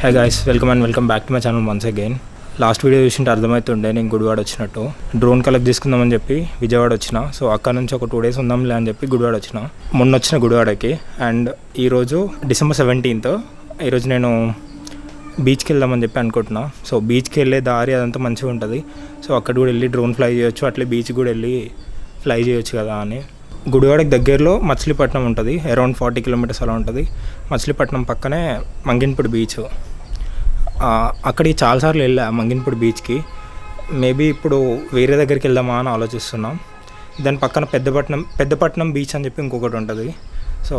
High guys, welcome back to my channel once again. Last video చూసింటే అర్థమవుతుండే నేను గుడివాడ వచ్చినట్టు. డ్రోన్ కలెక్ట్ తీసుకుందామని చెప్పి విజయవాడ వచ్చిన. సో అక్కడ నుంచి ఒక 2 days ఉందాంలే అని చెప్పి గుడివాడ వచ్చిన. మొన్న వచ్చిన గుడివాడకి. అండ్ ఈరోజు December 17th. ఈరోజు నేను బీచ్కి వెళ్దామని చెప్పి అనుకుంటున్నా. సో బీచ్కి వెళ్ళే దారి అదంతా మంచిగా ఉంటుంది. సో అక్కడ కూడా వెళ్ళి డ్రోన్ ఫ్లై చేయొచ్చు, అట్లే బీచ్ కూడా వెళ్ళి ఫ్లై చేయొచ్చు కదా అని. గుడివాడకి దగ్గరలో మచిలీపట్నం ఉంటుంది, అరౌండ్ 40 kilometers అలా ఉంటుంది. మచిలీపట్నం పక్కనే మంగినపూడి బీచ్. అక్కడికి చాలాసార్లు వెళ్ళా మంగినపూడి బీచ్కి. మేబీ ఇప్పుడు వేరే దగ్గరికి వెళ్దామా అని ఆలోచిస్తున్నాం. దాని పక్కన పెద్దపట్నం బీచ్ అని చెప్పి ఇంకొకటి ఉంటుంది. సో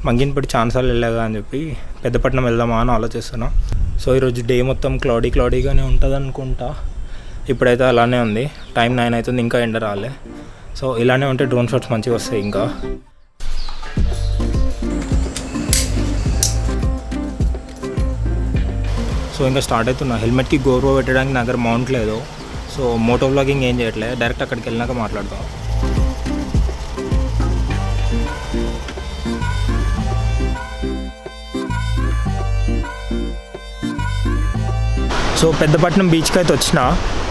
మంగినపూడి చాలాసార్లు వెళ్ళాగా అని చెప్పి పెద్దపట్నం వెళ్దామా అని ఆలోచిస్తున్నాం. సో ఈరోజు డే మొత్తం క్లౌడీగానే ఉంటుంది అనుకుంటా. ఇప్పుడైతే అలానే ఉంది. టైం 9 అవుతుంది, ఇంకా ఎండ రాలే. సో ఇలానే ఉంటే డ్రోన్ షాట్స్ మంచిగా వస్తాయి. ఇంకా సో ఇంకా స్టార్ట్ అవుతున్నా. హెల్మెట్కి గోర్వో పెట్టడానికి నా దగ్గర మౌంట్ లేదు. సో మోటో వ్లాగింగ్ ఏం చేయట్లేదు, డైరెక్ట్ అక్కడికి వెళ్ళినాక మాట్లాడతాం. సో పెద్దపట్నం బీచ్కి అయితే వచ్చిన.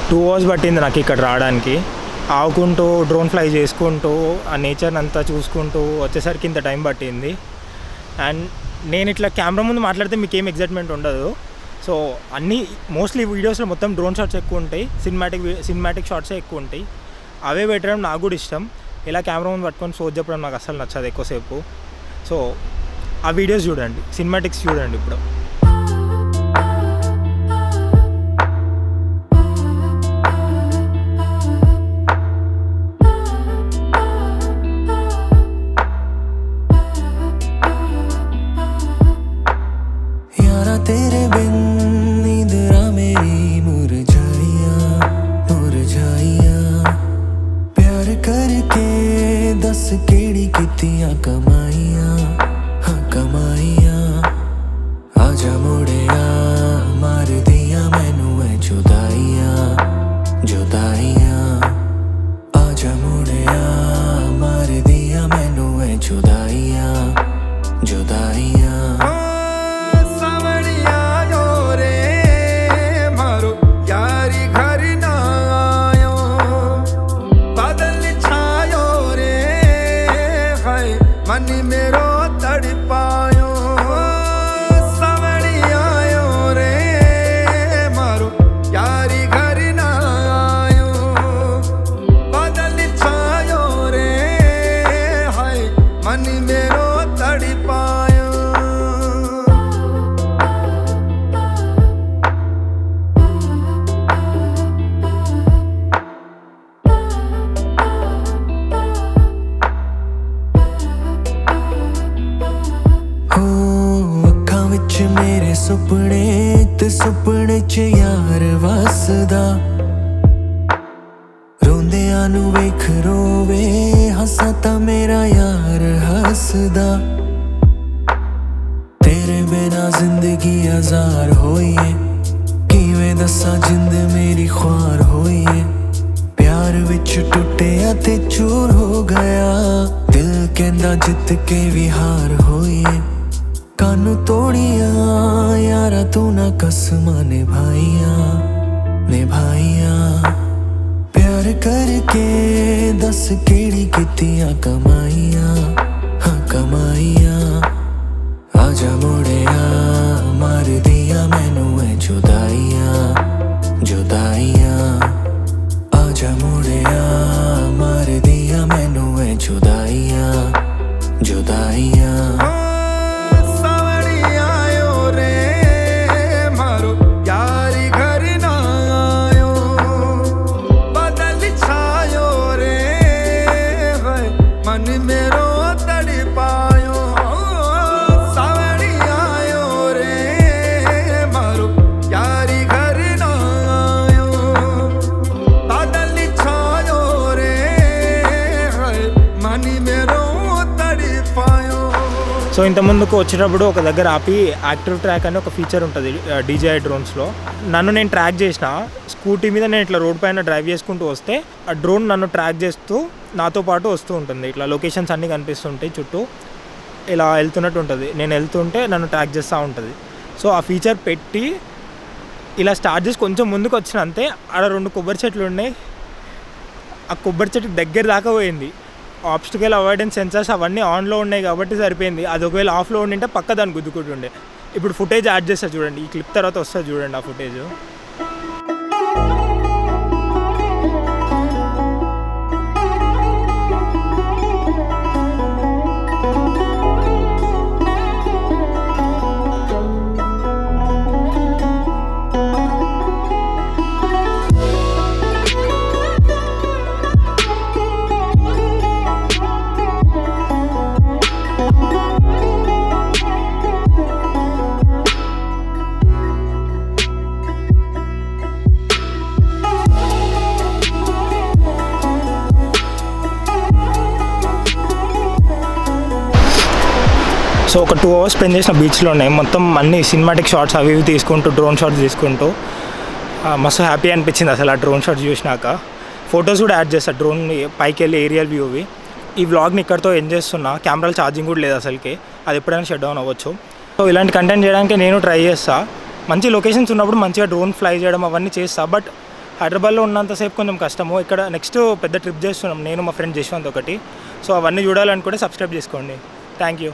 2 hours పట్టింది నాకు ఇక్కడ రావడానికి. ఆవుకుంటూ డ్రోన్ ఫ్లై చేసుకుంటూ ఆ నేచర్ని అంతా చూసుకుంటూ వచ్చేసరికి ఇంత టైం పట్టింది. అండ్ నేను ఇట్లా కెమెరా ముందు మాట్లాడితే మీకు ఏం ఎగ్జైట్మెంట్ ఉండదు. సో అన్నీ మోస్ట్లీ వీడియోస్లో మొత్తం డ్రోన్ షాట్స్ ఎక్కువ ఉంటాయి, సినిమాటిక్ షాట్సే ఎక్కువ ఉంటాయి. అవే పెట్టడం నాకు కూడా ఇష్టం. ఇలా కెమెరా ముందు పట్టుకొని షోస్ చెప్పడం నాకు అసలు నచ్చదు ఎక్కువసేపు. సో ఆ వీడియోస్ చూడండి, సినిమాటిక్స్ చూడండి. ఇప్పుడు ਸੁਪਨੇ ਚ ਯਾਰ ਵਸਦਾ, ਰੋਂਦਿਆਂ ਨੂੰ ਵੇਖ ਰੋਵੇ, ਹੱਸਾਂ ਤਾਂ ਮੇਰਾ ਯਾਰ ਹੱਸਦਾ। ਤੇਰੇ ਬਿਨਾ ਜ਼ਿੰਦਗੀ ਹਜ਼ਾਰ ਹੋਈ ਏ, ਕਿਵੇਂ ਦੱਸਾਂ ਜਿੰਦ ਮੇਰੀ ख्वार ਹੋਈ ਏ। ਪਿਆਰ ਵਿੱਚ ਟੁੱਟਿਆ ਤੇ ਚੂਰ ਹੋ ਗਿਆ, ਦਿਲ ਕਹਿੰਦਾ ਜਿੱਤ ਕੇ ਵੀ ਹਾਰ ਹੋਈ ਏ। कानू तोड़िया यारा तू ना कसमा निभाइया निभाइया, प्यार करके दस केड़ी कितिया कमाइया, हाँ कमाइया। आजा मुड़िया मार दिया मैनू है जुदाइया जुदाइया, आजा मुड़िया मार दिया मैनू है जुदाइया जुदाइया। मन मेरो तड़ पायो सावड़ी आयो रे। సో ఇంతకుముందుకు వచ్చేటప్పుడు ఒక దగ్గర ఆపి యాక్టివ్ ట్రాక్ అని ఒక ఫీచర్ ఉంటుంది DJI డ్రోన్స్లో. నన్ను నేను ట్రాక్ చేసిన స్కూటీ మీద నేను ఇట్లా రోడ్ పైన డ్రైవ్ చేసుకుంటూ వస్తే ఆ డ్రోన్ నన్ను ట్రాక్ చేస్తూ నాతో పాటు వస్తూ ఉంటుంది. ఇట్లా లొకేషన్స్ అన్నీ కనిపిస్తుంటాయి చుట్టూ, ఇలా వెళ్తున్నట్టు ఉంటుంది. నేను వెళ్తుంటే నన్ను ట్రాక్ చేస్తూ ఉంటుంది. సో ఆ ఫీచర్ పెట్టి ఇలా స్టార్ట్ చేసి కొంచెం ముందుకు వచ్చిన అంతే ఆడ 2 కొబ్బరి చెట్లు ఉన్నాయి. ఆ కొబ్బరి చెట్టు దగ్గర దాకా పోయింది. ఆబ్స్టికల్ అవాయిడెన్స్ సెన్సార్స్ అవన్నీ ఆన్లో ఉన్నాయి కాబట్టి సరిపోయింది. అది ఒకవేళ ఆఫ్లో ఉండింటే పక్క దాన్ని గుద్దుకుంటుండే. ఇప్పుడు ఫుటేజ్ యాడ్ చేస్తా చూడండి, ఈ క్లిప్ తర్వాత వస్తుంది చూడండి ఆ ఫుటేజ్. సో ఒక 2 hours స్పెండ్ చేసిన బీచ్లో ఉన్నాయి. మొత్తం అన్ని సినిమాటిక్ షాట్స్ అవి ఇవి తీసుకుంటూ, డ్రోన్ షాట్స్ తీసుకుంటూ మస్తు హ్యాపీ అనిపించింది అసలు ఆ డ్రోన్ షాట్స్ చూసినాక. ఫొటోస్ కూడా యాడ్ చేస్తా డ్రోన్ పైకి వెళ్ళి ఏరియల్ వ్యూవి. ఈ వ్లాగ్ని ఇక్కడితో ఎండ్ చేస్తున్నా. కెమెరాలో ఛార్జింగ్ కూడా లేదు అసలుకి, అది ఎప్పుడైనా షట్ డౌన్ అవ్వచ్చు. సో ఇలాంటి కంటెంట్ చేయడానికి నేను ట్రై చేస్తా. మంచి లొకేషన్స్ ఉన్నప్పుడు మంచిగా డ్రోన్ ఫ్లై చేయడం అవన్నీ చేస్తా. బట్ హైదరాబాద్లో ఉన్నంతసేపు కొంచెం కష్టము. ఇక్కడ నెక్స్ట్ పెద్ద ట్రిప్ చేస్తున్నాం నేను మా ఫ్రెండ్ జశ్వంత్ ఒకటి. సో అవన్నీ చూడాలనుకుంటే సబ్స్క్రైబ్ చేసుకోండి. Thank you.